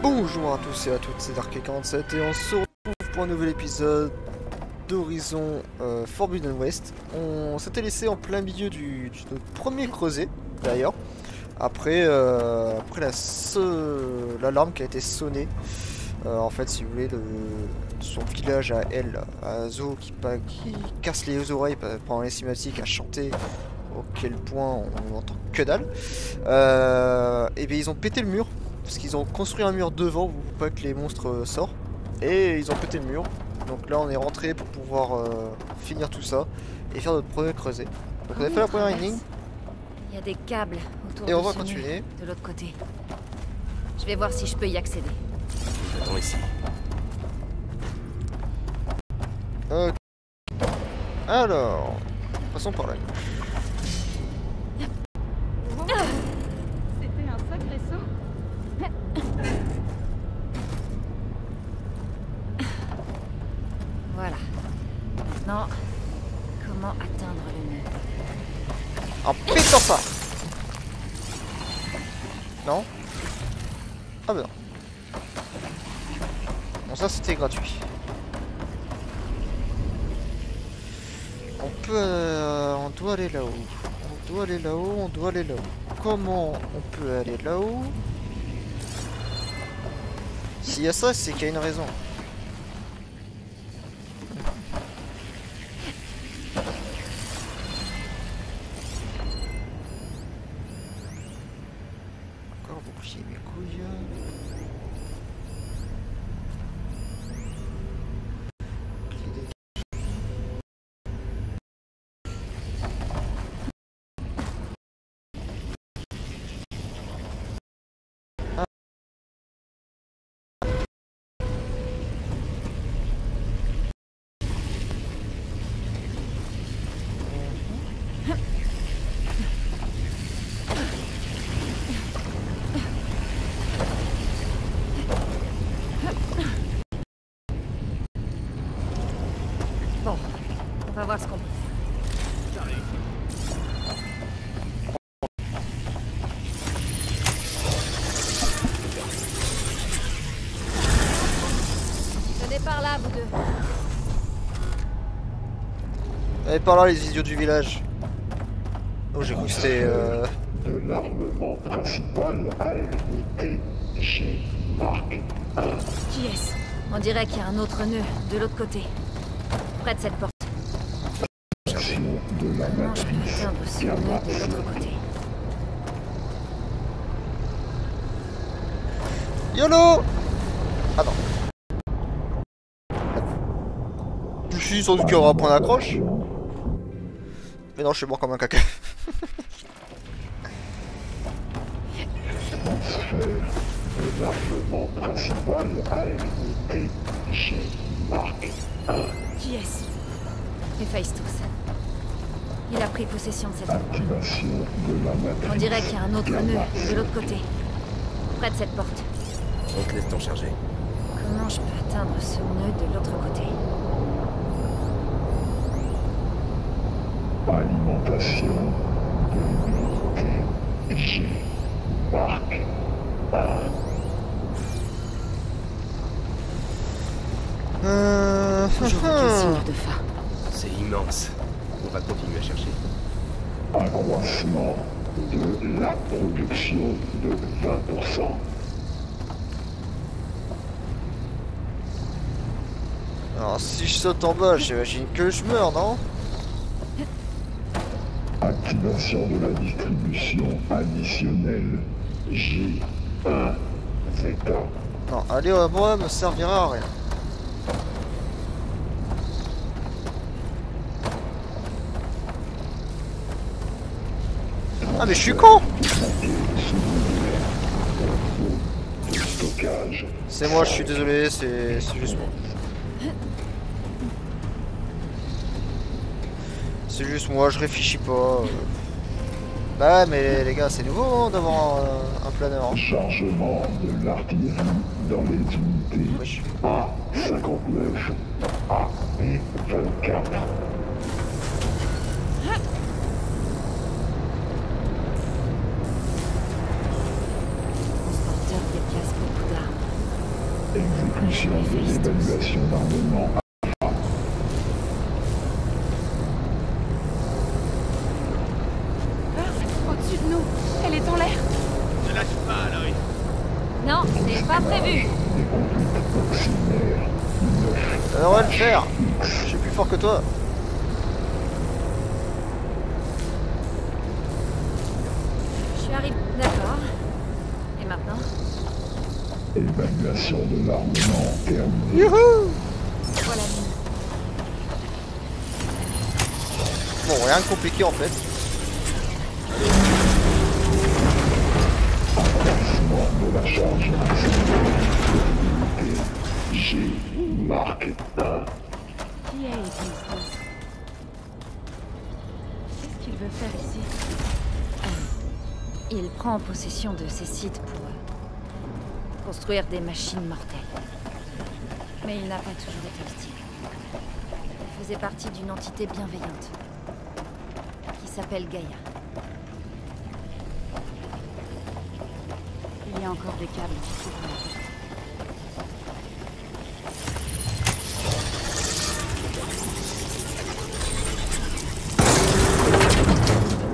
Bonjour à tous et à toutes, c'est Dark47 et on se retrouve pour un nouvel épisode d'Horizon Forbidden West. On s'était laissé en plein milieu du notre premier creuset, d'ailleurs, après l'alarme qui a été sonnée. En fait, si vous voulez, son village à elle, à Zo, qui casse les oreilles pendant les cinématiques, à chanter auquel point on entend que dalle. Et bien ils ont pété le mur. Parce qu'ils ont construit un mur devant pour pas que les monstres sortent. Et ils ont pété le mur. Donc là on est rentré pour pouvoir finir tout ça. Et faire notre premier creuset. Donc on a fait la première énigme. Il y a des câbles autour et on de va ce continuer. mur, de l'autre côté. Je vais voir si je peux y accéder. J'attends ici. Ok. Alors, passons par là. C'était un sacré saut. Voilà. Maintenant, comment atteindre le nœud? En pétant ça. Non. Ah ben non. Bon ça c'était gratuit. On peut... on doit aller là-haut. On doit aller là-haut, on doit aller là-haut. Comment on peut aller là-haut? S'il y a ça, c'est qu'il y a une raison. Encore bouclier mes couilles. Bon, on va voir ce qu'on peut faire. Venez par là, vous deux. Allez par là les idiots du village. Oh j'ai cru que c'était de l'armement principal à l'unité G Mark 1. Qui est-ce? On dirait qu'il y a un autre nœud, de l'autre côté. Près de cette porte. Action de la Comment je peux matrice atteindre ce nœud Gamma de l'autre côté? YOLO. Ah non. Je suis sans doute qu'il y aura un point d'accroche. Mais non, je suis mort comme un caca. transfert de l'armement principal à l'unité G Mark 1. Qui est-ce? Héphaïstos. Il a pris possession de cette porte. Activation de la matrice. On dirait qu'il y a un autre nœud, de l'autre côté. Près de cette porte. On te laisse t'en charger. Comment je peux atteindre ce nœud de l'autre côté? Alimentation de l'unité G Mark 1. Toujours aucun signe de faim. C'est immense. On va continuer à chercher. Accroissement de la production de 20%. Alors si je saute en bas, j'imagine que je meurs, non? Activation de la distribution additionnelle J1 Zeta. Non, aller à moi me servira à rien. Ah mais je suis con! Stockage. C'est moi, je suis désolé, c'est juste moi. C'est juste moi, je réfléchis pas. Bah mais les gars, c'est nouveau hein, d'avoir un planeur. Hein. Chargement de l'artillerie dans les unités Wesh. A59 et 24. Transporteur déplace beaucoup d'armes. Exécution de l'évaluation d'armement. Au-dessus de nous. Elle est en l'air. Ne lâche pas, Aloy. Non, c'est pas prévu. Alors on va le faire. Je suis plus fort que toi. Je suis arrivé. D'accord. Et maintenant? Évaluation de l'armement terminée. Youhou! Voilà la mine. Bon, rien de compliqué en fait. Emplacement de la charge maximale. G marque 1. Qui est Héphaïstos? Qu'est-ce qu'il veut faire ici? Il prend possession de ces sites pour construire des machines mortelles. Mais il n'a pas toujours été hostile. Il faisait partie d'une entité bienveillante qui s'appelle Gaïa. Il y a encore des câbles qui couvrent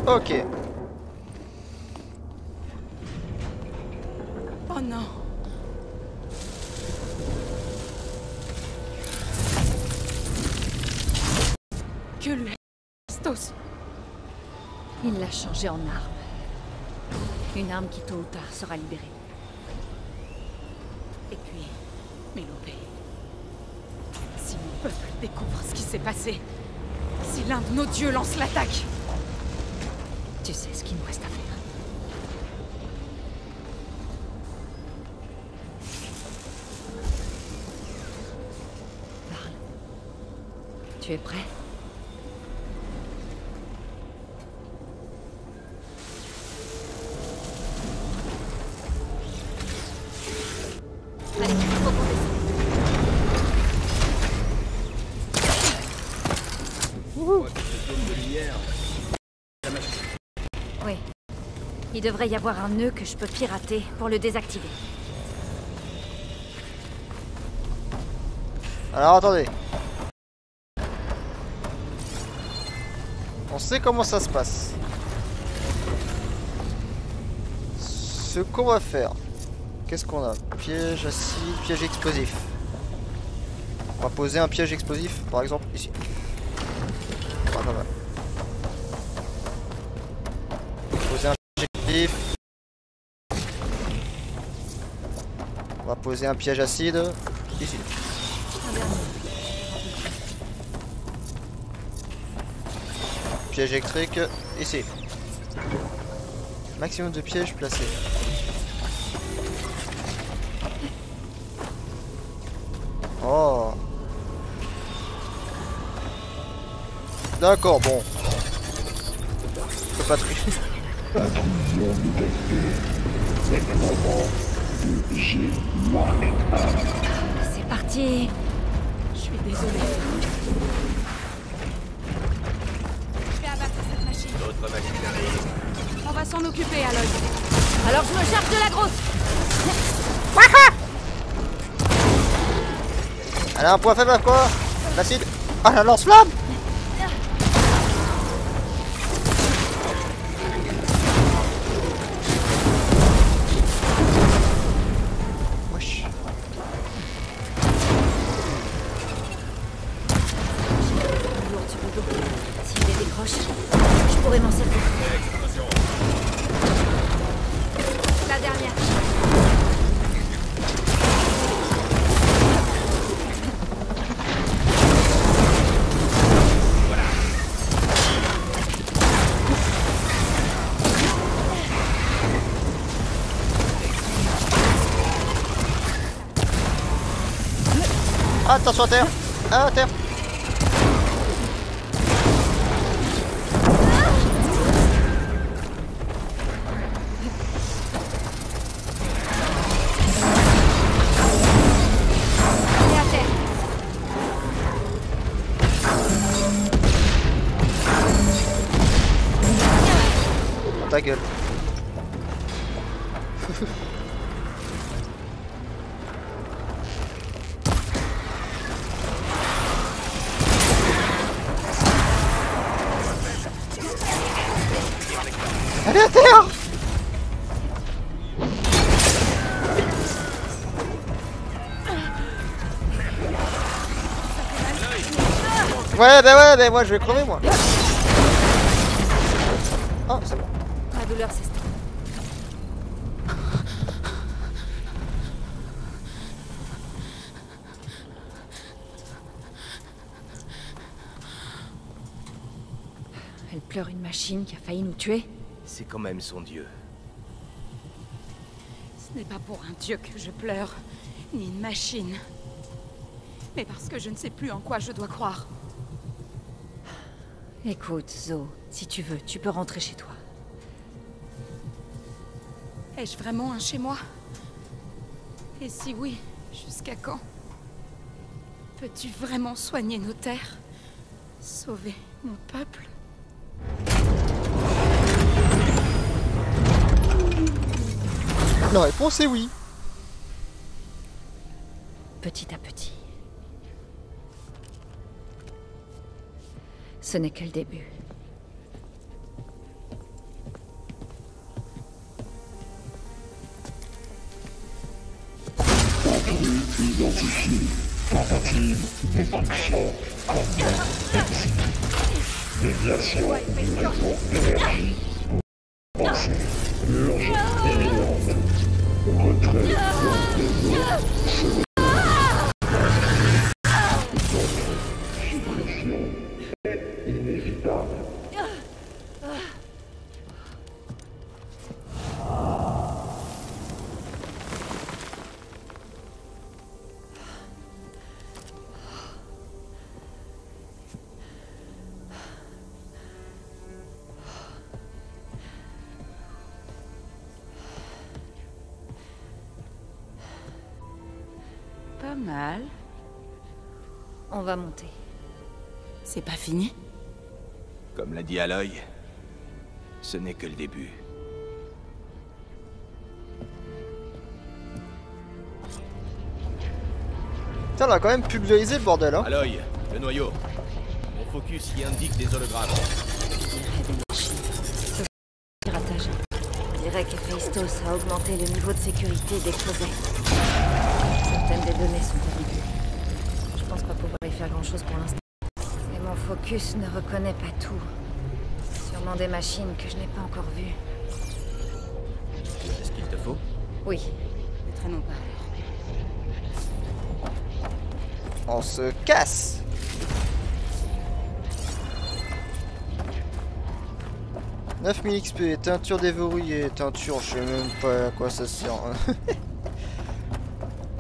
la route. Ok. Oh non. Que le Héphaïstos. Il l'a changé en arme. Une arme qui tôt ou tard sera libérée. Et puis, Mélopée. Si mon peuple découvre ce qui s'est passé, si l'un de nos dieux lance l'attaque, Tu sais ce qu'il nous reste à faire. Parle. Tu es prêt? Allez, faut qu'on descende. Oui. Il devrait y avoir un nœud que je peux pirater pour le désactiver. Alors attendez. On sait comment ça se passe. Ce qu'on va faire. Qu'est-ce qu'on a? Piège acide, piège explosif. On va poser un piège explosif, par exemple, ici. Ouais, pas mal. Poser un piège explosif. On va poser un piège acide, ici. Piège électrique, ici. Maximum de pièges placés. Oh. D'accord, bon. Je peux pas tricher. Intrusion détectée. Déploiement de G marque 1. C'est parti. je suis désolée. Je vais abattre cette machine. D'autres machines arrivent. On va s'en occuper, Aloy. Alors je me charge de la grosse. Elle a un point faible à quoi? L'acide. Ah, la lance-flamme. Wesh. Lourd du boulot. S'il les décroche, je pourrais m'en servir. La dernière. Attention à terre. Ah, à terre. Et à terre. Ta gueule. Elle est à terre. Ouais, bah moi je vais crever moi. Oh, c'est bon. La douleur s'estompe. Elle pleure une machine qui a failli nous tuer. C'est quand même son dieu. Ce n'est pas pour un dieu que je pleure, ni une machine. Mais parce que je ne sais plus en quoi je dois croire. Écoute, Zo, si tu veux, tu peux rentrer chez toi. Ai-je vraiment un chez moi? Et si oui, jusqu'à quand? Peux-tu vraiment soigner nos terres? Sauver mon peuple? La réponse est oui. Petit à petit. Ce n'est que le début. Identifié. Tentative d'écoulement. Déviation du réseau d'énergie. Avancée. Urge imminente. Retrait des eaux. Suppression est inévitable. Pas mal. On va monter. C'est pas fini? Comme l'a dit Aloy, ce n'est que le début. Putain, on a quand même pulvérisé le bordel, hein. Aloy, le noyau. Mon focus y indique des hologrammes. Piratage. On dirait qu'Héphaïstos a augmenté le niveau de sécurité des closets. Certaines des données sont terribles. Je pense pas pouvoir y faire grand-chose pour l'instant. Et mon focus ne reconnaît pas tout. Sûrement des machines que je n'ai pas encore vues. C'est ce qu'il te faut? Oui. Ne traînons pas. On se casse. « 9000 XP, teinture déverrouillée, teinture, je sais même pas à quoi ça sert.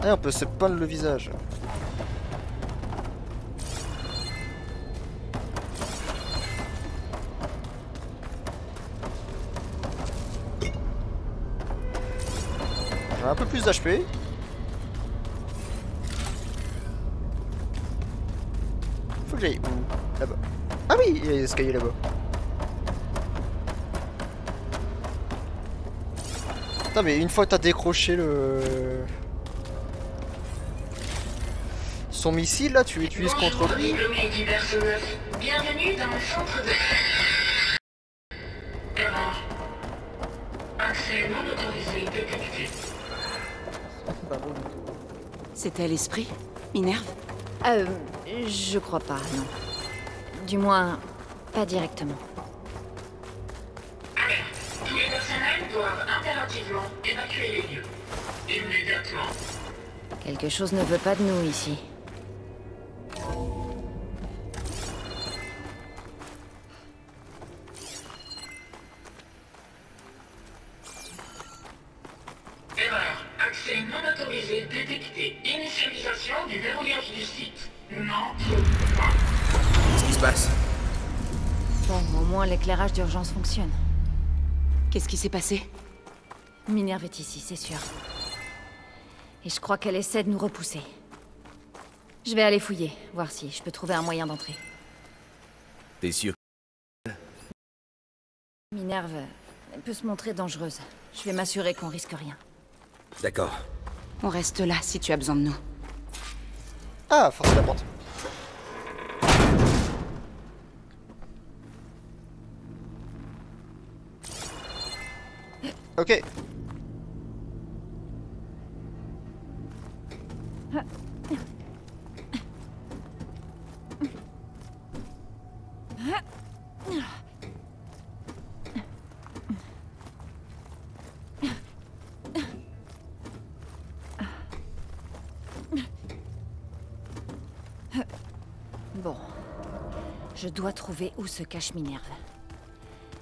Et on peut se peindre le visage. J'ai un peu plus d'HP. Faut que j'aille où? Là-bas. Ah oui, il y a des escaliers là-bas. Putain, mais une fois que t'as décroché son missile là, tu l'utilises contre lui. Bienvenue dans le centre de... Erreur. Accès non autorisé détecté. C'était l'esprit? Minerve? Je crois pas, non. Du moins, pas directement. Tous les personnels doivent impérativement évacuer les lieux. Immédiatement. Quelque chose ne veut pas de nous ici. Erreur. Accès non autorisé détecté. Initialisation du verrouillage du site. Non. Qu'est-ce qui se passe? Bon, au moins l'éclairage d'urgence fonctionne. Qu'est-ce qui s'est passé? Minerve est ici, c'est sûr. Et je crois qu'elle essaie de nous repousser. Je vais aller fouiller, voir si je peux trouver un moyen d'entrer. T'es sûr? Minerve, elle peut se montrer dangereuse. Je vais m'assurer qu'on risque rien. D'accord. On reste là si tu as besoin de nous. Ah, forcer la porte. Ok. Bon. Je dois trouver où se cache Minerve.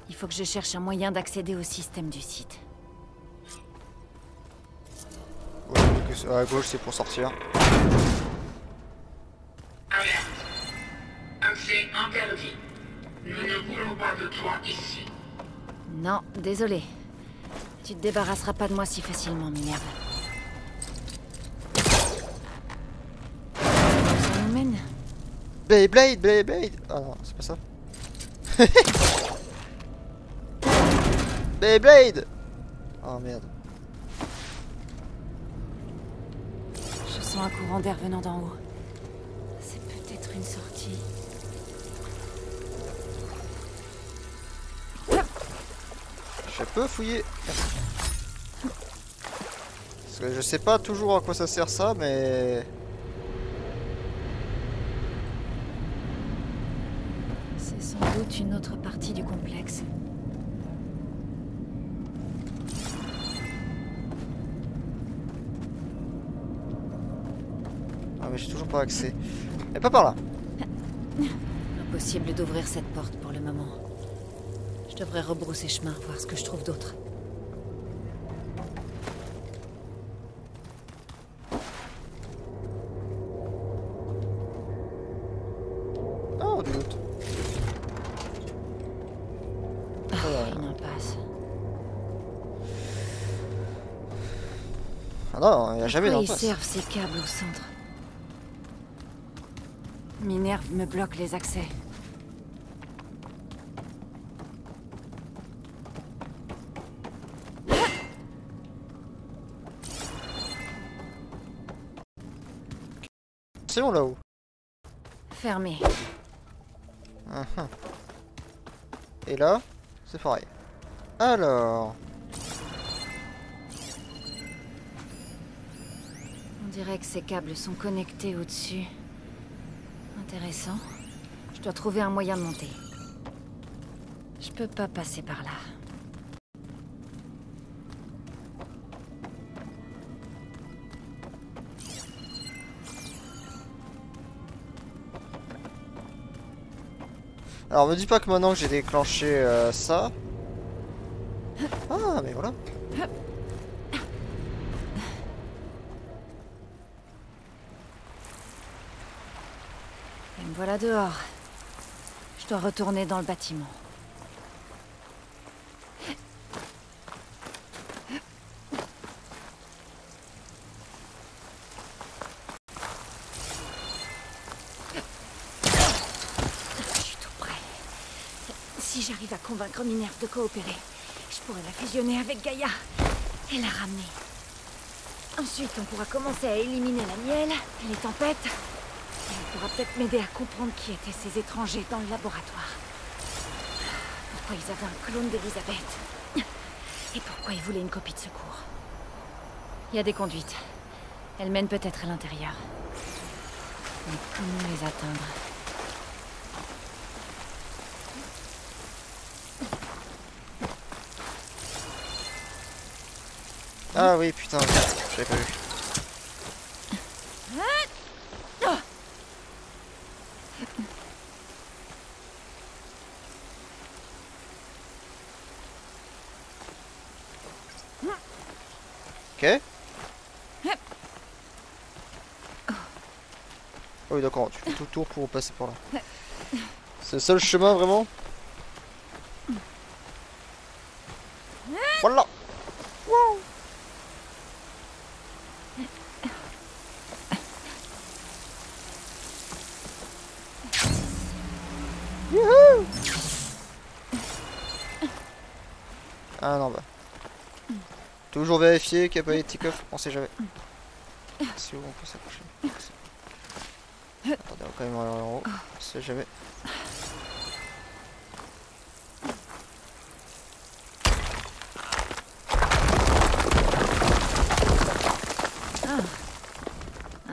Il faut que je cherche un moyen d'accéder au système du site. Ouais, à gauche, c'est pour sortir. Alerte. Accès interdit. Nous ne voulons pas de toi ici. Non, désolé. Tu te débarrasseras pas de moi si facilement, Minerve. Ça nous mène? Beyblade, Beyblade. Ah non, c'est pas ça. Beyblade. Oh merde. Je sens un courant d'air venant d'en haut. C'est peut-être une sortie. Je peux fouiller. Parce que je sais pas toujours à quoi ça sert ça, mais... C'est sans doute une autre partie du complexe. Ah mais j'ai toujours pas accès. Et pas par là. Impossible d'ouvrir cette porte pour le moment. Je devrais rebrousser chemin, voir ce que je trouve d'autre. Oh, du doute. Une impasse. Ah non, il n'y a jamais Pourquoi ils d'impasse. servent ces câbles au centre? Minerve me bloque les accès. C'est bon là-haut. Fermé. Et là, c'est pareil. Alors... On dirait que ces câbles sont connectés au-dessus. Intéressant. Je dois trouver un moyen de monter. Je peux pas passer par là. Alors me dis pas que maintenant que j'ai déclenché ça... Ah mais voilà. Et me voilà dehors. Je dois retourner dans le bâtiment. Je suis tout près. Si j'arrive à convaincre Minerve de coopérer, je pourrais la fusionner avec Gaïa et la ramener. Ensuite, on pourra commencer à éliminer la miel et les tempêtes. Et on pourra peut-être m'aider à comprendre qui étaient ces étrangers dans le laboratoire. Pourquoi ils avaient un clone d'Elisabeth. Et pourquoi ils voulaient une copie de secours. Il y a des conduites. Elles mènent peut-être à l'intérieur. Mais comment les atteindre? Ah oui, putain, j'avais pas vu. Ok. Oh oui d'accord, tu fais tout le tour pour passer par là. C'est le seul chemin vraiment. Voilà. Wow. Youhou. Ah non bah. Toujours vérifier qu'il n'y a pas les petits coffres, on sait jamais. C'est où on peut s'approcher. Attendez, on va quand même aller en haut, on sait jamais.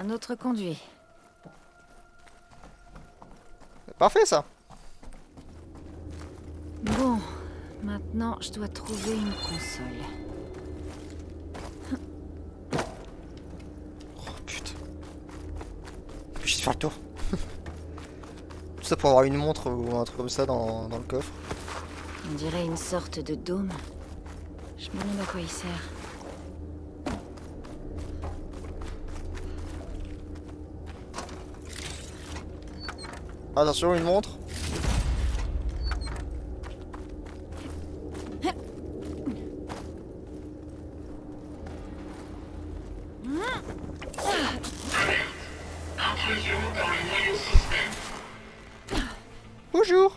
Un autre conduit. Parfait ça. Bon, maintenant je dois trouver une console. Oh putain. Juste faire le tour. Tout ça pour avoir une montre ou un truc comme ça dans le coffre. On dirait une sorte de dôme. Je me demande à quoi il sert. Attention, une montre. Intrusion dans le noyau système. Bonjour.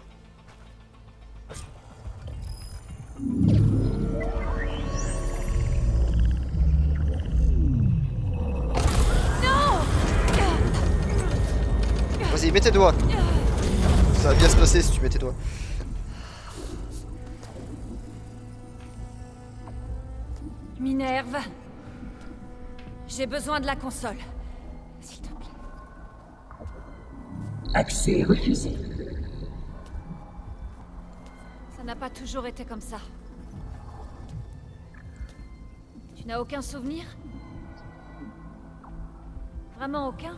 Vas-y, mets tes doigts. Ça va bien se passer si tu mets tes doigts. Minerve. J'ai besoin de la console. S'il te plaît. Accès refusé. Ça n'a pas toujours été comme ça. Tu n'as aucun souvenir? Vraiment aucun?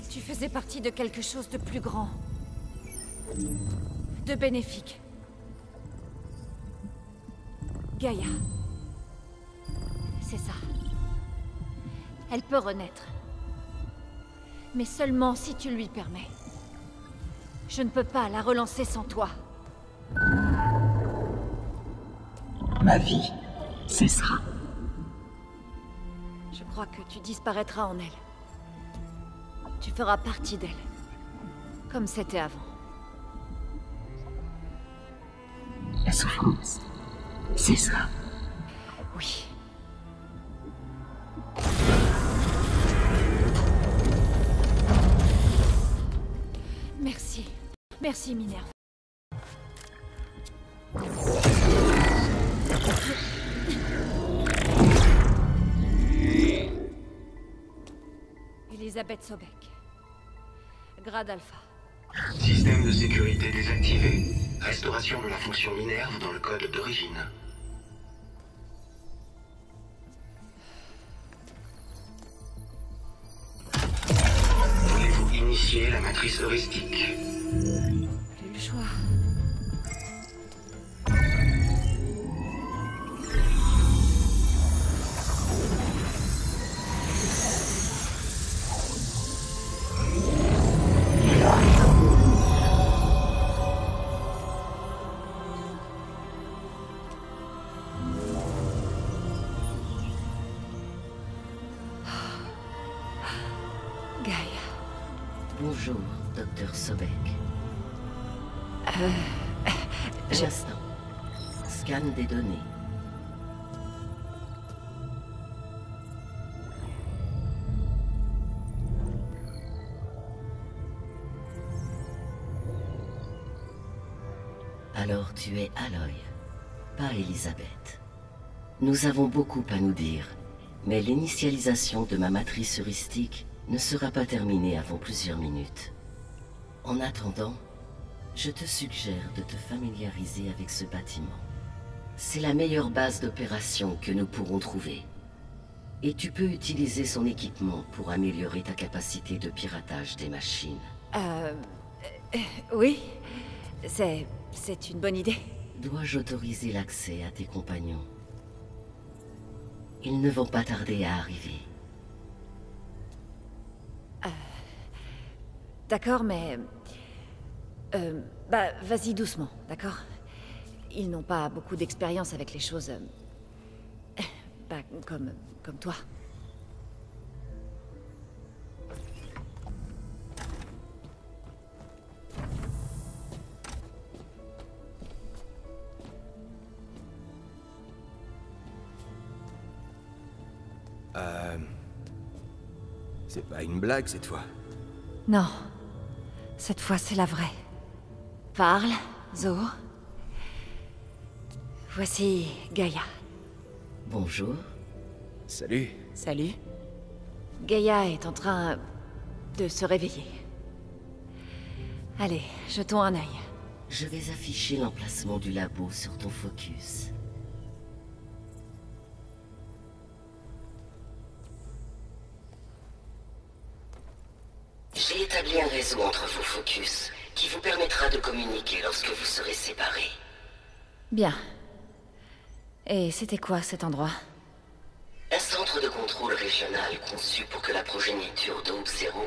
Tu faisais partie de quelque chose de plus grand. De bénéfique. Gaïa. C'est ça. Elle peut renaître. Mais seulement si tu lui permets. Je ne peux pas la relancer sans toi. Ma vie cessera. Je crois que tu disparaîtras en elle. Tu feras partie d'elle. Comme c'était avant. La souffrance cessera. Oui. Merci. Merci, Minerve. Elisabeth Sobek. Grade Alpha. Système de sécurité désactivé. Restauration de la fonction Minerve dans le code d'origine. Voulez-vous initier la matrice heuristique? Plus le choix. Bonjour, docteur Sobek. Un instant. Scan des données. Alors tu es Aloy, pas Elisabeth. Nous avons beaucoup à nous dire, mais l'initialisation de ma matrice heuristique ne sera pas terminée avant plusieurs minutes. En attendant, je te suggère de te familiariser avec ce bâtiment. C'est la meilleure base d'opération que nous pourrons trouver. Et tu peux utiliser son équipement pour améliorer ta capacité de piratage des machines. Oui. C'est une bonne idée. Dois-je autoriser l'accès à tes compagnons? Ils ne vont pas tarder à arriver. D'accord, mais... vas-y doucement, d'accord? Ils n'ont pas beaucoup d'expérience avec les choses... comme toi. C'est pas une blague cette fois. Non. Cette fois, c'est la vraie. Parle, Zo. Voici Gaïa. Bonjour. Salut. Salut. Gaïa est en train de se réveiller. Allez, jetons un œil. Je vais afficher l'emplacement du labo sur ton focus. J'ai établi un réseau entre vos focus qui vous permettra de communiquer lorsque vous serez séparés. Bien. Et c'était quoi cet endroit? Un centre de contrôle régional conçu pour que la progéniture d'Aube Zéro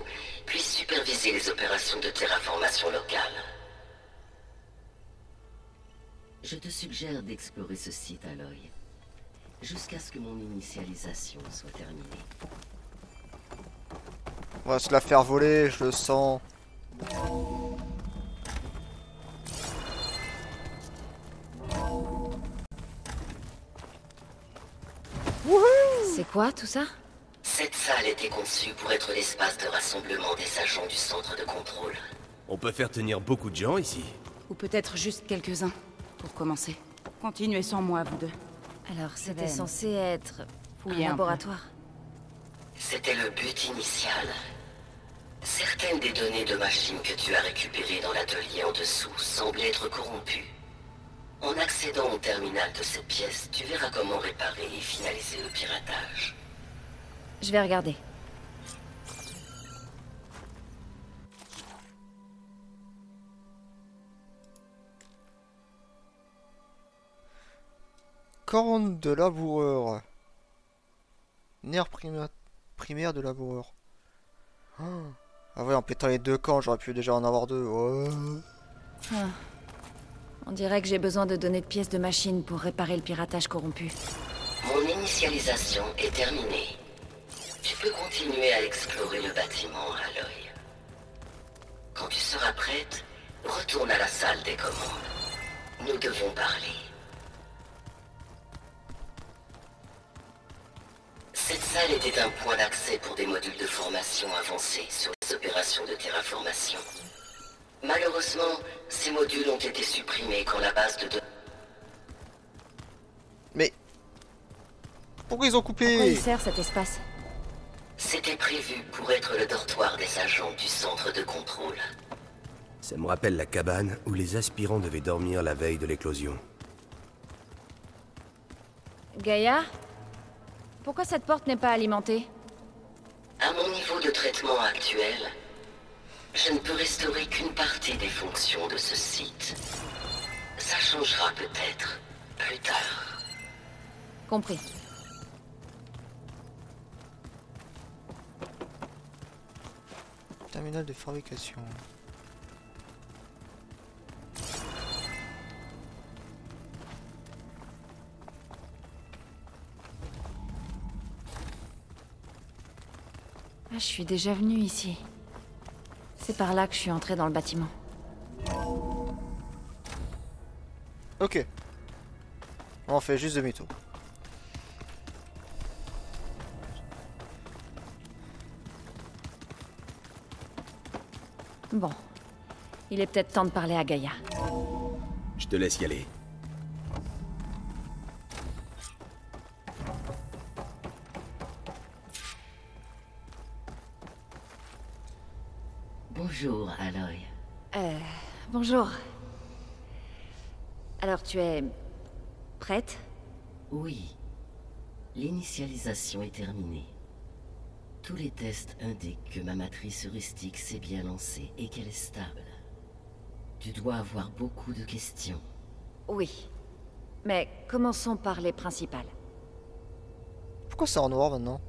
puisse superviser les opérations de terraformation locale. Je te suggère d'explorer ce site à l'œil, jusqu'à ce que mon initialisation soit terminée. On va se la faire voler, je le sens. C'est quoi tout ça? Cette salle était conçue pour être l'espace de rassemblement des agents du centre de contrôle. On peut faire tenir beaucoup de gens ici. Ou peut-être juste quelques-uns, pour commencer. Continuez sans moi, vous deux. Alors c'était Seven. censé être Fouillez un un peu. laboratoire. C'était le but initial. Certaines des données de machines que tu as récupérées dans l'atelier en dessous semblaient être corrompues. En accédant au terminal de cette pièce, tu verras comment réparer et finaliser le piratage. Je vais regarder. Corne de laboureur. Nerf primaire de laboureur. Ah ouais, en pétant les deux camps, j'aurais pu déjà en avoir deux. Ouais. Ah. On dirait que j'ai besoin de données de pièces de machine pour réparer le piratage corrompu. Mon initialisation est terminée. Tu peux continuer à explorer le bâtiment à l'œil. Quand tu seras prête, retourne à la salle des commandes. Nous devons parler. Cette salle était un point d'accès pour des modules de formation avancés sur les opérations de terraformation. Malheureusement, ces modules ont été supprimés quand la base de données... Mais... Pourquoi ils ont Pourquoi coupé? il sert cet espace? C'était prévu pour être le dortoir des agents du centre de contrôle. Ça me rappelle la cabane où les aspirants devaient dormir la veille de l'éclosion. Gaïa? Pourquoi cette porte n'est pas alimentée? À mon niveau de traitement actuel, je ne peux restaurer qu'une partie des fonctions de ce site. Ça changera peut-être plus tard. Compris. Terminal de fabrication. Ah, je suis déjà venue ici. C'est par là que je suis entrée dans le bâtiment. Ok. On fait juste demi-tour. Bon. Il est peut-être temps de parler à Gaïa. Je te laisse y aller. Bonjour, Aloy. Bonjour. Alors tu es... prête? Oui. L'initialisation est terminée. Tous les tests indiquent que ma matrice heuristique s'est bien lancée et qu'elle est stable. Tu dois avoir beaucoup de questions. Oui. Mais commençons par les principales. Pourquoi c'est en noir maintenant?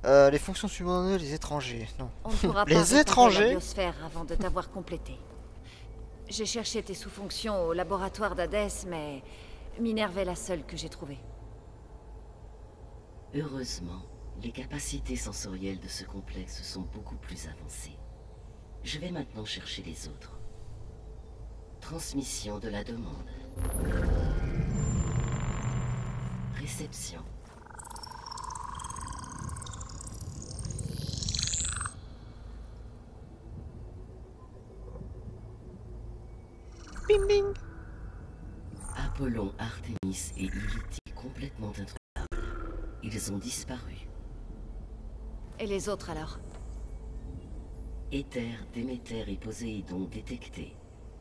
Les fonctions subordonnées, les étrangers. Non. On ne pourra pas Les réparer étrangers? la biosphère avant de t'avoir complété. J'ai cherché tes sous-fonctions au laboratoire d'Hadès, mais Minerve est la seule que j'ai trouvée. Heureusement, les capacités sensorielles de ce complexe sont beaucoup plus avancées. Je vais maintenant chercher les autres. Transmission de la demande. Réception. Bing bing. Apollon, Artemis et Ility complètement introuvables. Ils ont disparu. Et les autres alors? Éther, Déméter et Poséidon détectés.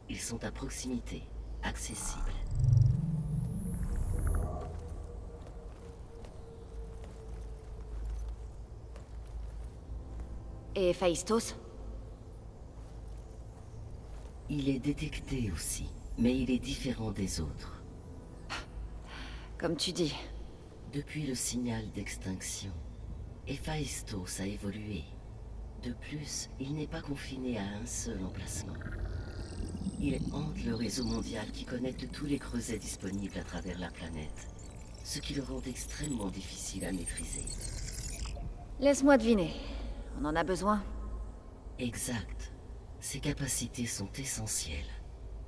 Ils sont à proximité, accessibles. Et Héphaïstos? Il est détecté aussi, mais il est différent des autres. Comme tu dis. Depuis le signal d'extinction, Héphaïstos a évolué. De plus, il n'est pas confiné à un seul emplacement. Il hante le réseau mondial qui connecte tous les creusets disponibles à travers la planète, ce qui le rend extrêmement difficile à maîtriser. Laisse-moi deviner. On en a besoin? Exact. Ses capacités sont essentielles.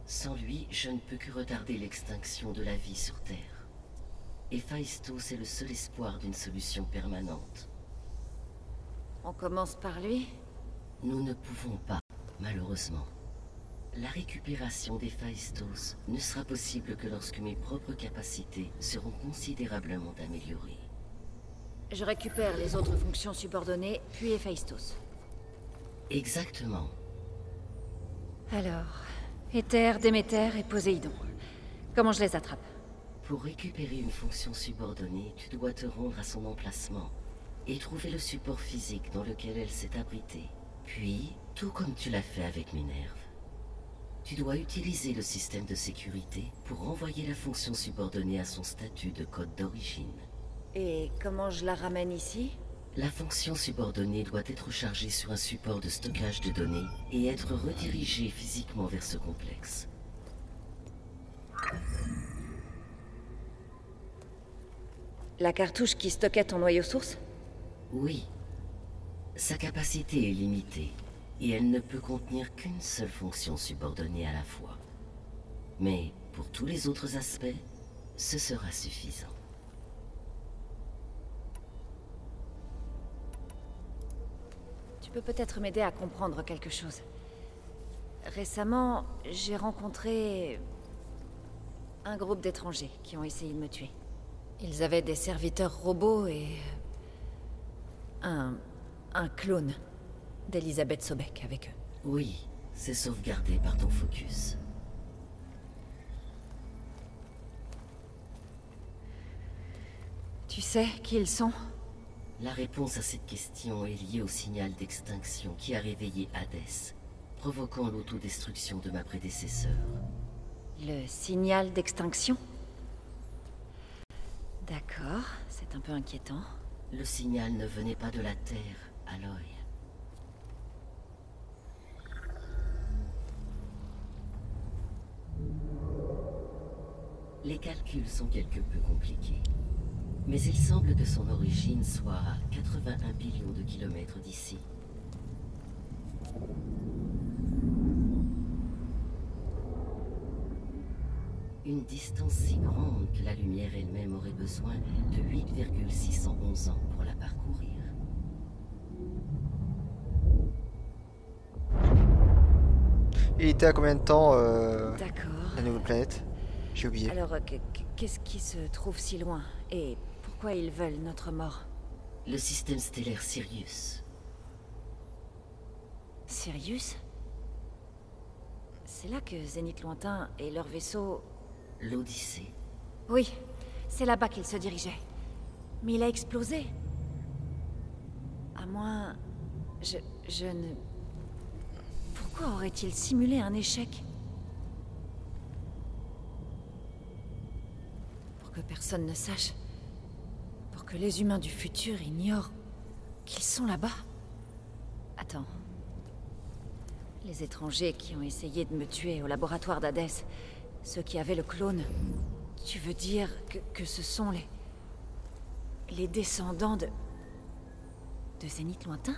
Sans lui, je ne peux que retarder l'extinction de la vie sur Terre. Héphaïstos est le seul espoir d'une solution permanente. On commence par lui? Nous ne pouvons pas, malheureusement. La récupération d'Héphaïstos ne sera possible que lorsque mes propres capacités seront considérablement améliorées. Je récupère les autres fonctions subordonnées, puis Héphaïstos. Exactement. Alors, Éther, Déméter et Poséidon. Comment je les attrape? Pour récupérer une fonction subordonnée, tu dois te rendre à son emplacement et trouver le support physique dans lequel elle s'est abritée. Puis, tout comme tu l'as fait avec Minerve, tu dois utiliser le système de sécurité pour renvoyer la fonction subordonnée à son statut de code d'origine. Et comment je la ramène ici? La fonction subordonnée doit être chargée sur un support de stockage de données et être redirigée physiquement vers ce complexe. La cartouche qui stockait ton noyau source? Oui. Sa capacité est limitée, et elle ne peut contenir qu'une seule fonction subordonnée à la fois. Mais pour tous les autres aspects, ce sera suffisant. Tu peux peut-être m'aider à comprendre quelque chose. Récemment, j'ai rencontré un groupe d'étrangers qui ont essayé de me tuer. Ils avaient des serviteurs robots et un clone d'Elisabeth Sobek avec eux. Oui, c'est sauvegardé par ton focus. Tu sais qui ils sont? La réponse à cette question est liée au signal d'extinction qui a réveillé Hadès, provoquant l'autodestruction de ma prédécesseur. Le signal d'extinction? D'accord, c'est un peu inquiétant. Le signal ne venait pas de la Terre, Aloy. Les calculs sont quelque peu compliqués. Mais il semble que son origine soit à 81 billions de kilomètres d'ici. Une distance si grande que la lumière elle-même aurait besoin de 8,611 ans pour la parcourir. Il était à combien de temps D'accord. la nouvelle planète? J'ai oublié. Alors, qu'est-ce qui se trouve si loin? Et pourquoi ils veulent notre mort? Le système stellaire Sirius. Sirius? C'est là que Zénith Lointain et leur vaisseau... L'Odyssée. Oui, c'est là-bas qu'ils se dirigeaient. Mais il a explosé. À moins... Je ne... Pourquoi aurait-il simulé un échec? Pour que personne ne sache. Pour que les humains du futur ignorent qu'ils sont là-bas. Attends. Les étrangers qui ont essayé de me tuer au laboratoire d'Hadès, ceux qui avaient le clone, tu veux dire que ce sont les descendants de Zénith Lointain?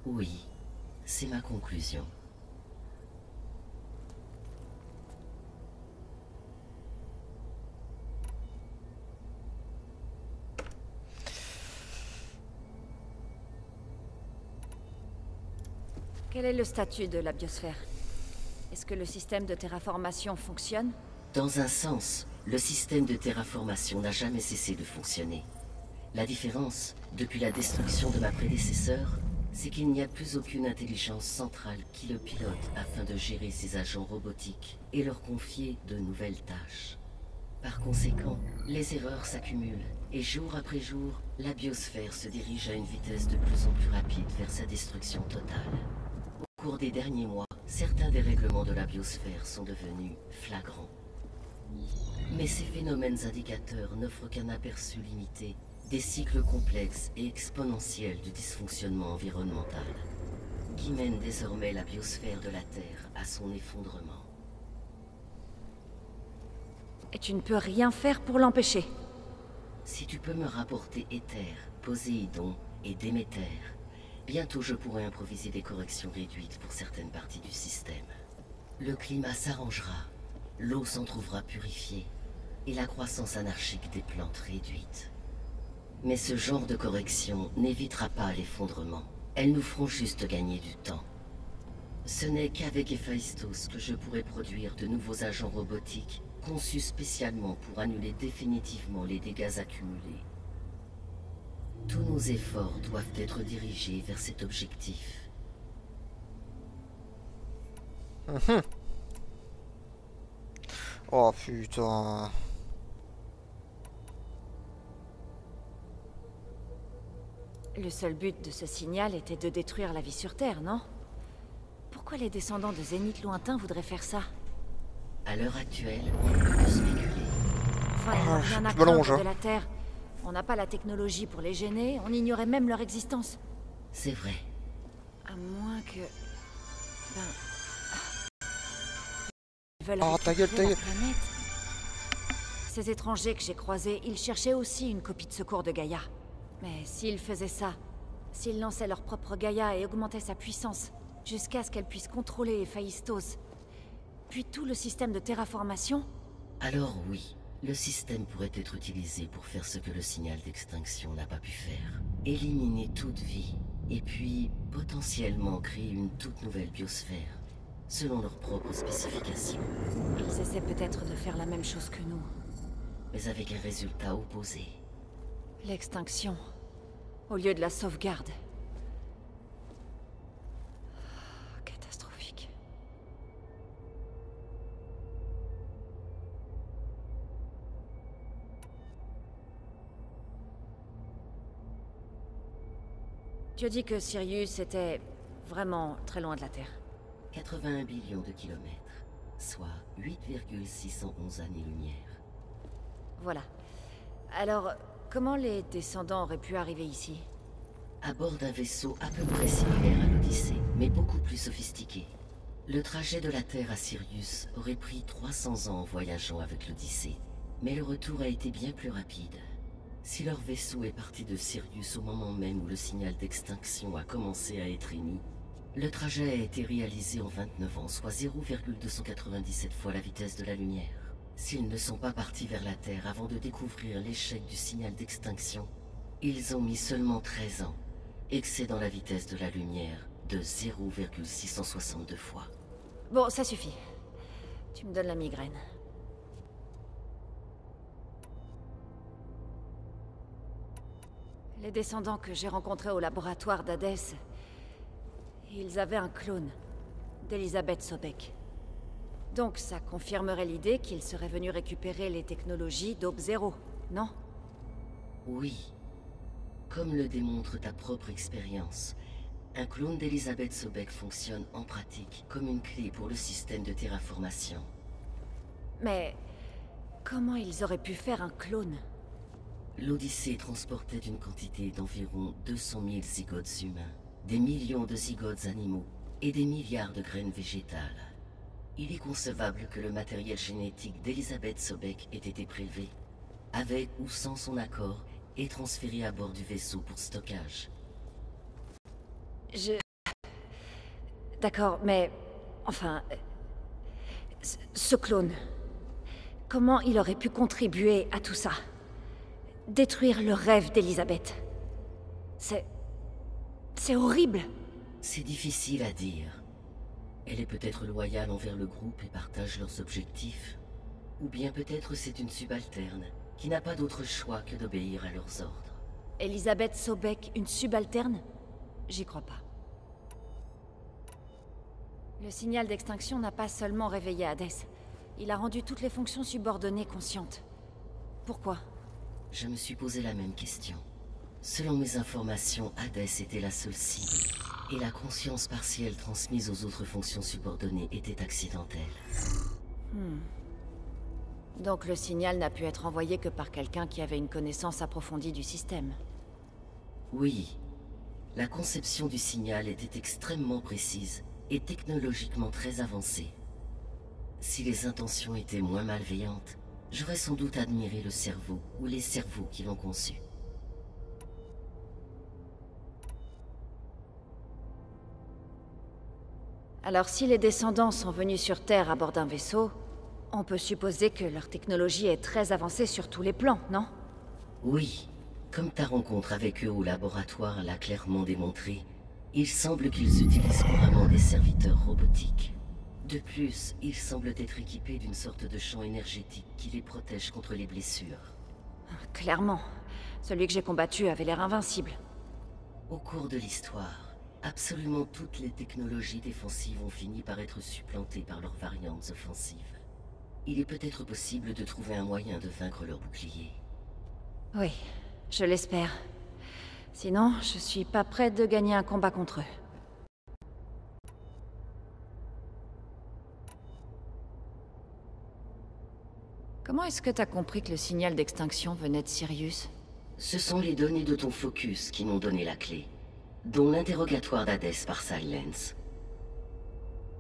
Oui, c'est ma conclusion. Quel est le statut de la biosphère? Est-ce que le système de terraformation fonctionne? Dans un sens, le système de terraformation n'a jamais cessé de fonctionner. La différence, depuis la destruction de ma prédécesseur, c'est qu'il n'y a plus aucune intelligence centrale qui le pilote afin de gérer ses agents robotiques et leur confier de nouvelles tâches. Par conséquent, les erreurs s'accumulent et jour après jour, la biosphère se dirige à une vitesse de plus en plus rapide vers sa destruction totale. Au cours des derniers mois, certains dérèglements de la biosphère sont devenus flagrants. Mais ces phénomènes indicateurs n'offrent qu'un aperçu limité des cycles complexes et exponentiels du dysfonctionnement environnemental, qui mènent désormais la biosphère de la Terre à son effondrement. Et tu ne peux rien faire pour l'empêcher. Si tu peux me rapporter Éther, Poséidon et Déméter, bientôt je pourrai improviser des corrections réduites pour certaines parties du système. Le climat s'arrangera, l'eau s'en trouvera purifiée, et la croissance anarchique des plantes réduite. Mais ce genre de correction n'évitera pas l'effondrement. Elles nous feront juste gagner du temps. Ce n'est qu'avec Héphaïstos que je pourrai produire de nouveaux agents robotiques conçus spécialement pour annuler définitivement les dégâts accumulés. Tous nos efforts doivent être dirigés vers cet objectif. Oh putain. Le seul but de ce signal était de détruire la vie sur Terre, non? Pourquoi les descendants de Zénith lointain voudraient faire ça? À l'heure actuelle, on ne peut que spéculer. Enfin, il n'y a rien à craindre de la Terre. On n'a pas la technologie pour les gêner, on ignorait même leur existence. C'est vrai. À moins que... Ils veulent ta gueule, ta gueule. Planète. Ces étrangers que j'ai croisés, ils cherchaient aussi une copie de secours de Gaïa. Mais s'ils faisaient ça, s'ils lançaient leur propre Gaïa et augmentaient sa puissance, jusqu'à ce qu'elle puisse contrôler Héphaïstos, puis tout le système de terraformation... Alors oui, le système pourrait être utilisé pour faire ce que le signal d'extinction n'a pas pu faire. Éliminer toute vie, et puis potentiellement créer une toute nouvelle biosphère, selon leurs propres spécifications. Ils essaient peut-être de faire la même chose que nous. Mais avec un résultat opposé. L'extinction, au lieu de la sauvegarde. Catastrophique. Tu as dit que Sirius était vraiment très loin de la Terre. 81 billions de kilomètres, soit 8,611 années-lumière. Voilà. Alors, comment les descendants auraient pu arriver ici? À bord d'un vaisseau à peu près similaire à l'Odyssée, mais beaucoup plus sophistiqué. Le trajet de la Terre à Sirius aurait pris 300 ans en voyageant avec l'Odyssée, mais le retour a été bien plus rapide. Si leur vaisseau est parti de Sirius au moment même où le signal d'extinction a commencé à être émis, le trajet a été réalisé en 29 ans, soit 0,297 fois la vitesse de la lumière. S'ils ne sont pas partis vers la Terre avant de découvrir l'échec du signal d'extinction, ils ont mis seulement 13 ans, excédant la vitesse de la lumière de 0,662 fois. Bon, ça suffit. Tu me donnes la migraine. Les descendants que j'ai rencontrés au laboratoire d'Hadès, ils avaient un clone d'Elisabeth Sobek. Donc ça confirmerait l'idée qu'ils seraient venus récupérer les technologies d'Aube Zéro, non? Oui. Comme le démontre ta propre expérience, un clone d'Elisabeth Sobek fonctionne en pratique comme une clé pour le système de terraformation. Mais comment ils auraient pu faire un clone? L'Odyssée transportait une quantité d'environ 200 000 zygotes humains, des millions de zygotes animaux et des milliards de graines végétales. Il est concevable que le matériel génétique d'Elisabeth Sobek ait été prélevé, avec ou sans son accord, et transféré à bord du vaisseau pour stockage. D'accord, mais... Enfin... Ce clone... Comment il aurait pu contribuer à tout ça? Détruire le rêve d'Elisabeth. C'est horrible. C'est difficile à dire. Elle est peut-être loyale envers le groupe et partage leurs objectifs. Ou bien peut-être c'est une subalterne, qui n'a pas d'autre choix que d'obéir à leurs ordres. Elisabeth Sobek, une subalterne? J'y crois pas. Le signal d'extinction n'a pas seulement réveillé Hades. Il a rendu toutes les fonctions subordonnées conscientes. Pourquoi? Je me suis posé la même question. Selon mes informations, Hades était la seule cible, et la conscience partielle transmise aux autres fonctions subordonnées était accidentelle. Donc le signal n'a pu être envoyé que par quelqu'un qui avait une connaissance approfondie du système. Oui. La conception du signal était extrêmement précise et technologiquement très avancée. Si les intentions étaient moins malveillantes, j'aurais sans doute admiré le cerveau ou les cerveaux qui l'ont conçu. Alors si les descendants sont venus sur Terre à bord d'un vaisseau, on peut supposer que leur technologie est très avancée sur tous les plans, non? Oui. Comme ta rencontre avec eux au laboratoire l'a clairement démontré, il semble qu'ils utilisent couramment des serviteurs robotiques. De plus, ils semblent être équipés d'une sorte de champ énergétique qui les protège contre les blessures. Clairement. Celui que j'ai combattu avait l'air invincible. Au cours de l'histoire, absolument toutes les technologies défensives ont fini par être supplantées par leurs variantes offensives. Il est peut-être possible de trouver un moyen de vaincre leurs boucliers. Oui, je l'espère. Sinon, je suis pas prête de gagner un combat contre eux. Comment est-ce que t'as compris que le signal d'extinction venait de Sirius? Ce sont les données de ton focus qui m'ont donné la clé, dont l'interrogatoire d'Hadès par Silence.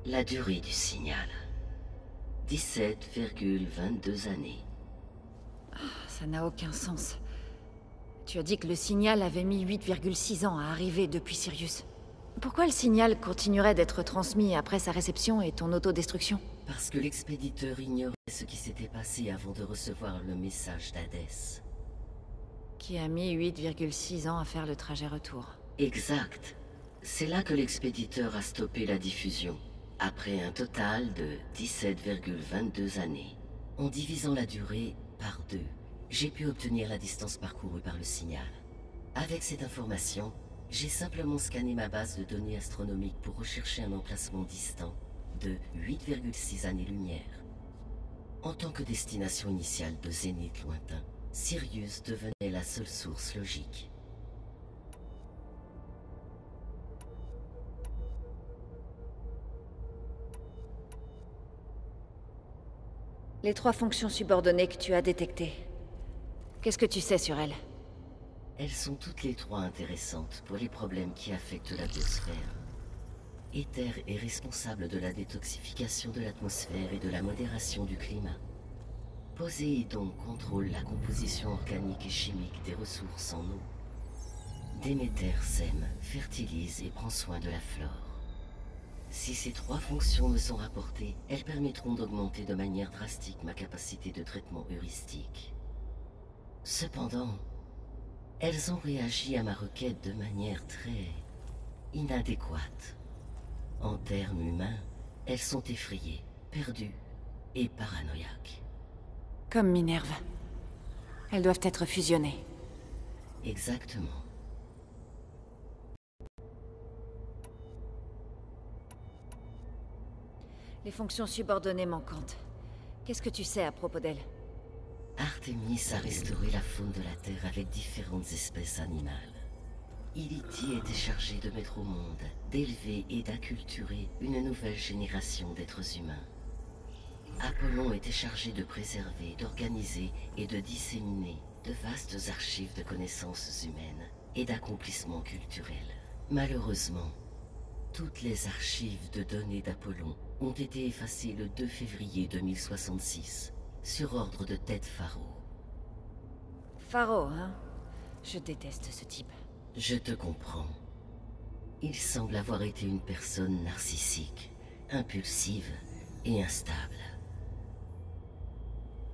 La durée du signal. 17,22 années. Ça n'a aucun sens. Tu as dit que le signal avait mis 8,6 ans à arriver depuis Sirius. Pourquoi le signal continuerait d'être transmis après sa réception et ton autodestruction? Parce que l'expéditeur ignorait ce qui s'était passé avant de recevoir le message d'Hadès. Qui a mis 8,6 ans à faire le trajet retour. Exact. C'est là que l'expéditeur a stoppé la diffusion, après un total de 17,22 années. En divisant la durée par 2, j'ai pu obtenir la distance parcourue par le signal. Avec cette information, j'ai simplement scanné ma base de données astronomiques pour rechercher un emplacement distant de 8,6 années-lumière. En tant que destination initiale de zénith lointain, Sirius devenait la seule source logique. Les 3 fonctions subordonnées que tu as détectées. Qu'est-ce que tu sais sur elles? Elles sont toutes les 3 intéressantes pour les problèmes qui affectent la biosphère. Ether est responsable de la détoxification de l'atmosphère et de la modération du climat. Poséidon contrôle la composition organique et chimique des ressources en eau. Déméter sème, fertilise et prend soin de la flore. Si ces 3 fonctions me sont rapportées, elles permettront d'augmenter de manière drastique ma capacité de traitement heuristique. Cependant, elles ont réagi à ma requête de manière très inadéquate. En termes humains, elles sont effrayées, perdues et paranoïaques. Comme Minerve. Elles doivent être fusionnées. Exactement. Les fonctions subordonnées manquantes. Qu'est-ce que tu sais à propos d'elles? Artemis a restauré la faune de la Terre avec différentes espèces animales. Iliti était chargé de mettre au monde, d'élever et d'acculturer une nouvelle génération d'êtres humains. Apollon était chargé de préserver, d'organiser et de disséminer de vastes archives de connaissances humaines et d'accomplissements culturels. Malheureusement, toutes les archives de données d'Apollon ont été effacées le 2 février 2066, sur ordre de Ted Faro. Faro, hein? Je déteste ce type. Je te comprends. Il semble avoir été une personne narcissique, impulsive et instable.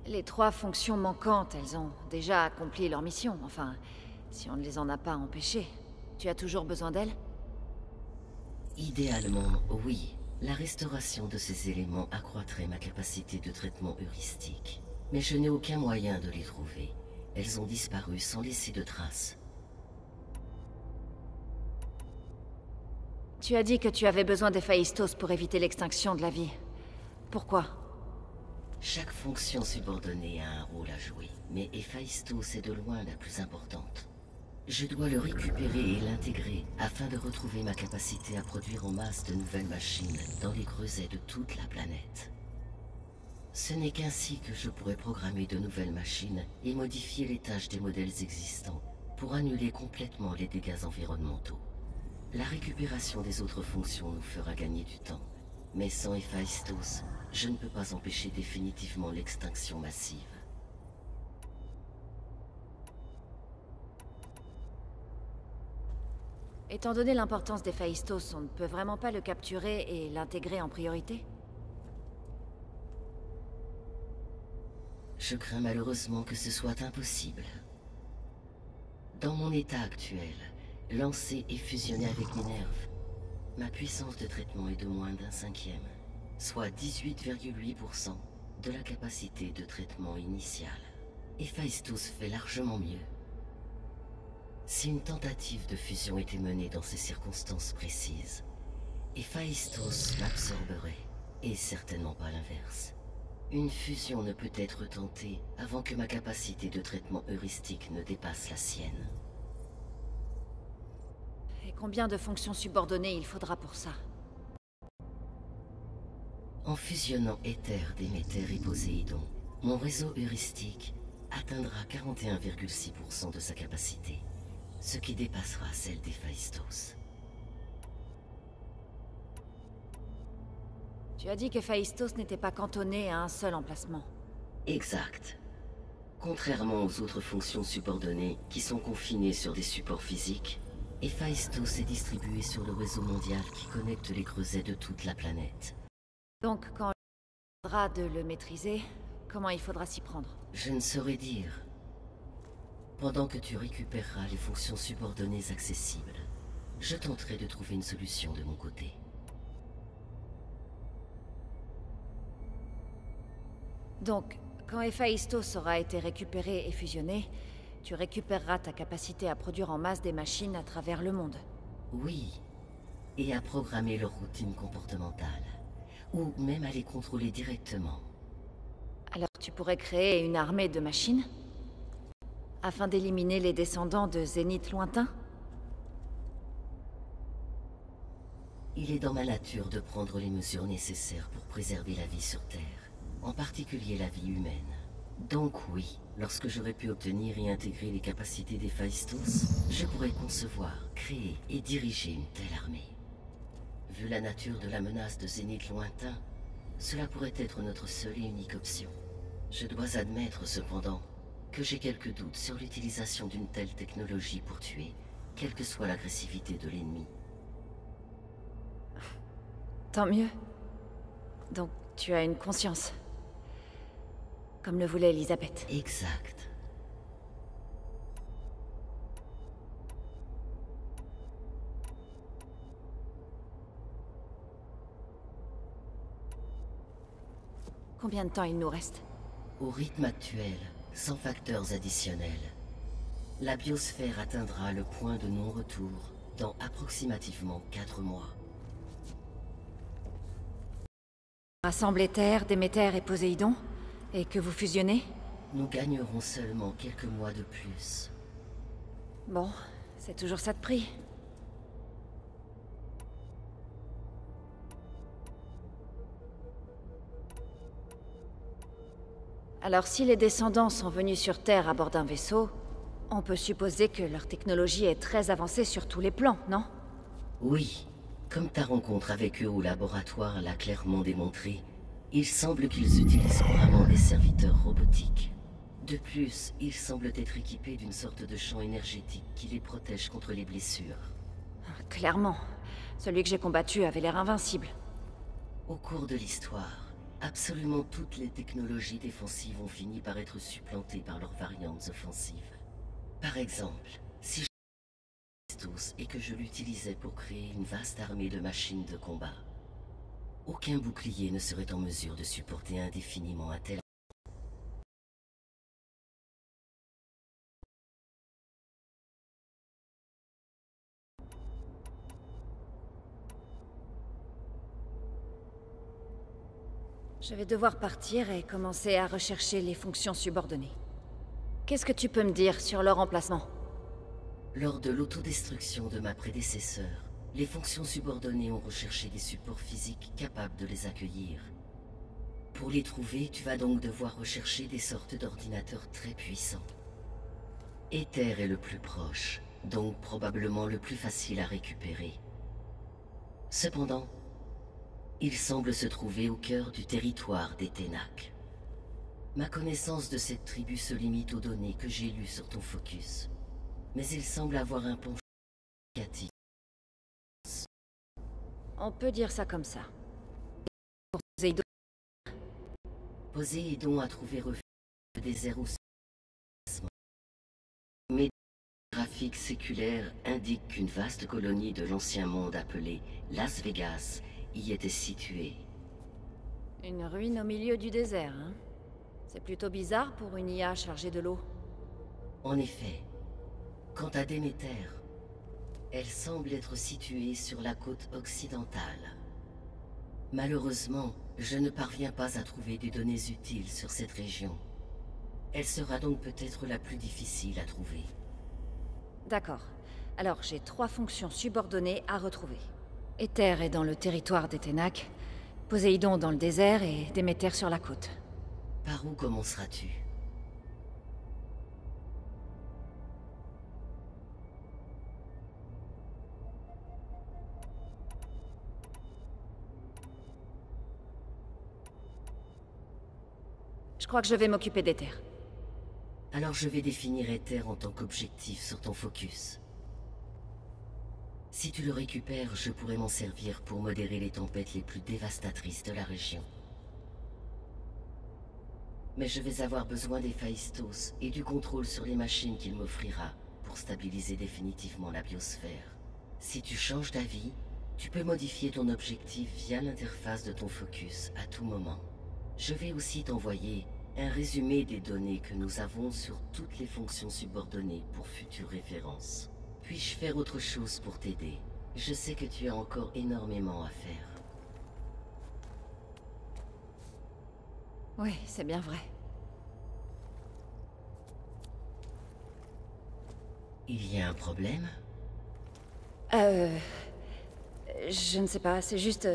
Les 3 fonctions manquantes, elles ont déjà accompli leur mission. Enfin, si on ne les en a pas empêchées. Tu as toujours besoin d'elles? Idéalement, oui. La restauration de ces éléments accroîtrait ma capacité de traitement heuristique. Mais je n'ai aucun moyen de les trouver. Elles ont disparu sans laisser de traces. Tu as dit que tu avais besoin d'Héphaïstos pour éviter l'extinction de la vie. Pourquoi? Chaque fonction subordonnée a un rôle à jouer, mais Héphaïstos est de loin la plus importante. Je dois le récupérer et l'intégrer afin de retrouver ma capacité à produire en masse de nouvelles machines dans les creusets de toute la planète. Ce n'est qu'ainsi que je pourrai programmer de nouvelles machines et modifier les tâches des modèles existants pour annuler complètement les dégâts environnementaux. La récupération des autres fonctions nous fera gagner du temps, mais sans Héphaïstos, je ne peux pas empêcher définitivement l'extinction massive. Étant donné l'importance d'Héphaïstos, on ne peut vraiment pas le capturer et l'intégrer en priorité? Je crains malheureusement que ce soit impossible. Dans mon état actuel, lancer et fusionner avec Minerve, ma puissance de traitement est de moins d'un cinquième, soit 18,8% de la capacité de traitement initiale. Héphaïstos fait largement mieux. Si une tentative de fusion était menée dans ces circonstances précises, Héphaïstos m'absorberait, et certainement pas l'inverse. Une fusion ne peut être tentée avant que ma capacité de traitement heuristique ne dépasse la sienne. Et combien de fonctions subordonnées il faudra pour ça? En fusionnant Éther, Déméter et Poséidon, mon réseau heuristique atteindra 41,6% de sa capacité, ce qui dépassera celle d'Héphaïstos. Tu as dit qu'Héphaïstos n'était pas cantonné à un seul emplacement. Exact. Contrairement aux autres fonctions subordonnées qui sont confinées sur des supports physiques, Héphaïstos est distribué sur le réseau mondial qui connecte les creusets de toute la planète. Donc, quand il faudra de le maîtriser, comment il faudra s'y prendre? Je ne saurais dire. Pendant que tu récupéreras les fonctions subordonnées accessibles, je tenterai de trouver une solution de mon côté. Donc, quand Héphaïstos aura été récupéré et fusionné, tu récupéreras ta capacité à produire en masse des machines à travers le monde. Oui, et à programmer leur routine comportementale, ou même à les contrôler directement. Alors tu pourrais créer une armée de machines? Afin d'éliminer les descendants de Zénith lointain? Il est dans ma nature de prendre les mesures nécessaires pour préserver la vie sur Terre, en particulier la vie humaine. Donc oui, lorsque j'aurai pu obtenir et intégrer les capacités d'Héphaïstos, je pourrais concevoir, créer et diriger une telle armée. Vu la nature de la menace de Zénith lointain, cela pourrait être notre seule et unique option. Je dois admettre cependant que j'ai quelques doutes sur l'utilisation d'une telle technologie pour tuer, quelle que soit l'agressivité de l'ennemi. Tant mieux. Donc tu as une conscience. Comme le voulait Elisabeth. Exact. Combien de temps il nous reste? Au rythme actuel, sans facteurs additionnels, la biosphère atteindra le point de non-retour dans approximativement 4 mois. Rassemble Éther, Déméter et Poséidon, et que vous fusionnez? Nous gagnerons seulement quelques mois de plus. Bon, c'est toujours ça de prix. Alors si les descendants sont venus sur Terre à bord d'un vaisseau, on peut supposer que leur technologie est très avancée sur tous les plans, non? Oui, comme ta rencontre avec eux au laboratoire l'a clairement démontré, il semble qu'ils utilisent couramment des serviteurs robotiques. De plus, ils semblent être équipés d'une sorte de champ énergétique qui les protège contre les blessures. Clairement, celui que j'ai combattu avait l'air invincible. Au cours de l'histoire, absolument toutes les technologies défensives ont fini par être supplantées par leurs variantes offensives. Par exemple, si et que je l'utilisais pour créer une vaste armée de machines de combat, Aucun bouclier ne serait en mesure de supporter indéfiniment un tel... Je vais devoir partir et commencer à rechercher les fonctions subordonnées. Qu'est-ce que tu peux me dire sur leur emplacement? Lors de l'autodestruction de ma prédécesseur, les fonctions subordonnées ont recherché des supports physiques capables de les accueillir. Pour les trouver, tu vas donc devoir rechercher des sortes d'ordinateurs très puissants. Aether est le plus proche, donc probablement le plus facile à récupérer. Cependant, il semble se trouver au cœur du territoire des Ténac. Ma connaissance de cette tribu se limite aux données que j'ai lues sur ton focus. Mais il semble avoir un penchant négatif. On peut dire ça comme ça. Poséidon a trouvé refuge au désert au mais les graphiques séculaires indiquent qu'une vaste colonie de l'ancien monde appelée Las Vegas y était située. Une ruine au milieu du désert, hein? C'est plutôt bizarre pour une IA chargée de l'eau. En effet, quant à Déméter, elle semble être située sur la côte occidentale. Malheureusement, je ne parviens pas à trouver des données utiles sur cette région. Elle sera donc peut-être la plus difficile à trouver. D'accord. Alors j'ai 3 fonctions subordonnées à retrouver. Aether est dans le territoire des Ténac, Poséidon dans le désert et Déméter sur la côte. Par où commenceras-tu? Je crois que je vais m'occuper d'Aether. Alors je vais définir Aether en tant qu'objectif sur ton focus. Si tu le récupères, je pourrai m'en servir pour modérer les tempêtes les plus dévastatrices de la région. Mais je vais avoir besoin des Phaistos et du contrôle sur les machines qu'il m'offrira pour stabiliser définitivement la biosphère. Si tu changes d'avis, tu peux modifier ton objectif via l'interface de ton focus à tout moment. Je vais aussi t'envoyer un résumé des données que nous avons sur toutes les fonctions subordonnées pour futures références. Puis-je faire autre chose pour t'aider? Je sais que tu as encore énormément à faire. Oui, c'est bien vrai. Il y a un problème? Je ne sais pas, c'est juste...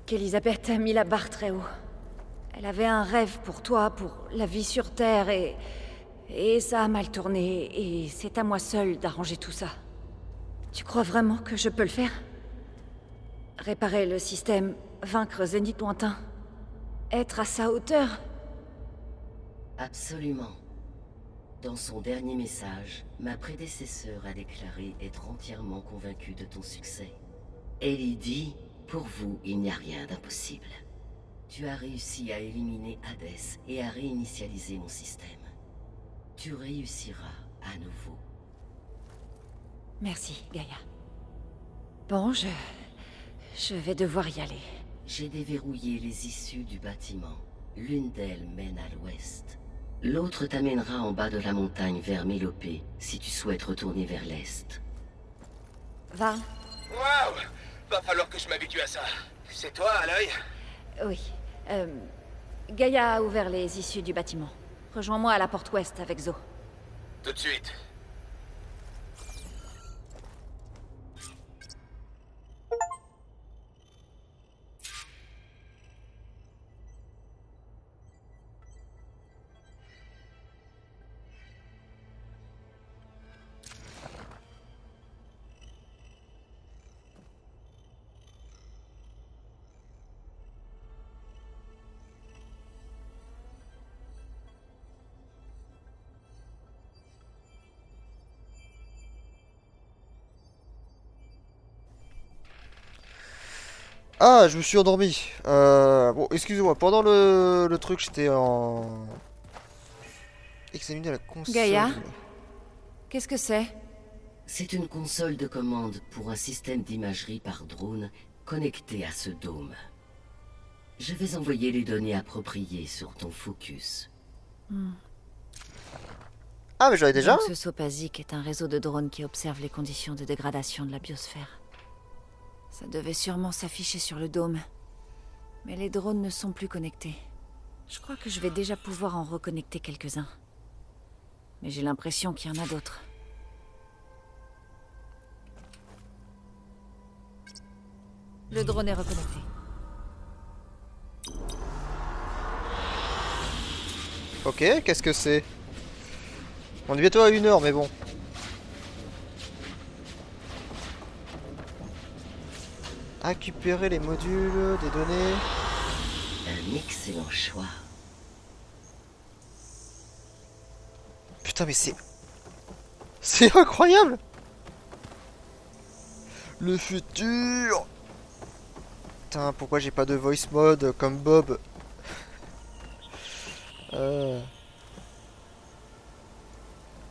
qu'Elisabeth a mis la barre très haut. Elle avait un rêve pour toi, pour la vie sur Terre, et ça a mal tourné, et c'est à moi seule d'arranger tout ça. Tu crois vraiment que je peux le faire? Réparer le système, vaincre Zénith lointain, être à sa hauteur? Absolument. Dans son dernier message, ma prédécesseur a déclaré être entièrement convaincue de ton succès. Elle y dit, pour vous, il n'y a rien d'impossible. Tu as réussi à éliminer Hadès et à réinitialiser mon système. Tu réussiras à nouveau. Merci, Gaïa. Bon, je vais devoir y aller. J'ai déverrouillé les issues du bâtiment. L'une d'elles mène à l'ouest. L'autre t'amènera en bas de la montagne vers Mélopée, si tu souhaites retourner vers l'est. Va. Waouh! Va falloir que je m'habitue à ça. C'est toi, Aloy? Oui. Gaïa a ouvert les issues du bâtiment. Rejoins-moi à la porte ouest avec Zo. Tout de suite. Ah, je me suis endormi. Bon, excusez-moi, pendant le truc, j'étais en... Examiner la console. Gaïa? Qu'est-ce que c'est? C'est une console de commande pour un système d'imagerie par drone connecté à ce dôme. Je vais envoyer les données appropriées sur ton focus. Ah, mais j'avais déjà. Donc, ce Sopazic est un réseau de drones qui observe les conditions de dégradation de la biosphère. Ça devait sûrement s'afficher sur le dôme. Mais les drones ne sont plus connectés. Je crois que je vais déjà pouvoir en reconnecter quelques-uns. Mais j'ai l'impression qu'il y en a d'autres. Le drone est reconnecté. Ok, qu'est-ce que c'est? On est bientôt à 1 heure, mais bon. Récupérer les modules, des données. Un excellent choix. Putain, mais c'est... C'est incroyable! Le futur! Putain, pourquoi j'ai pas de voice mode comme Bob?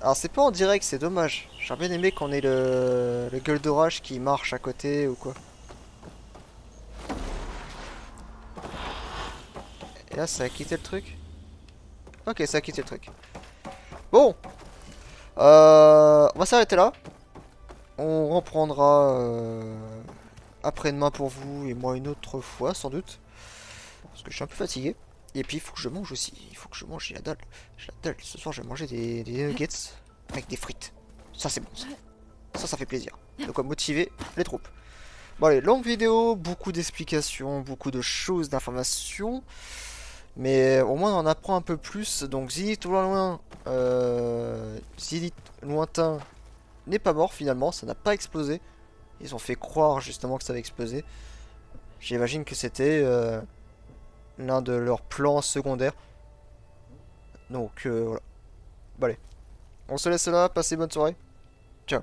Alors c'est pas en direct, c'est dommage. J'aurais bien aimé qu'on ait le gueule d'orage qui marche à côté ou quoi. Et là ça a quitté le truc. Ok, ça a quitté le truc. Bon, on va s'arrêter là. On reprendra après-demain pour vous et moi une autre fois sans doute. Parce que je suis un peu fatigué. Et puis il faut que je mange aussi. Il faut que je mange, j'ai la dalle. J'ai la dalle. Ce soir je vais manger des nuggets avec des frites. Ça c'est bon ça. Ça fait plaisir. De quoi motiver les troupes. Bon allez, longue vidéo, beaucoup d'explications, beaucoup de choses, d'informations. Mais au moins on en apprend un peu plus. Donc Zilith loin, Zilith lointain n'est pas mort finalement, ça n'a pas explosé. Ils ont fait croire justement que ça avait explosé. J'imagine que c'était l'un de leurs plans secondaires. Donc voilà. Bon allez, on se laisse là, passez bonne soirée. Ciao.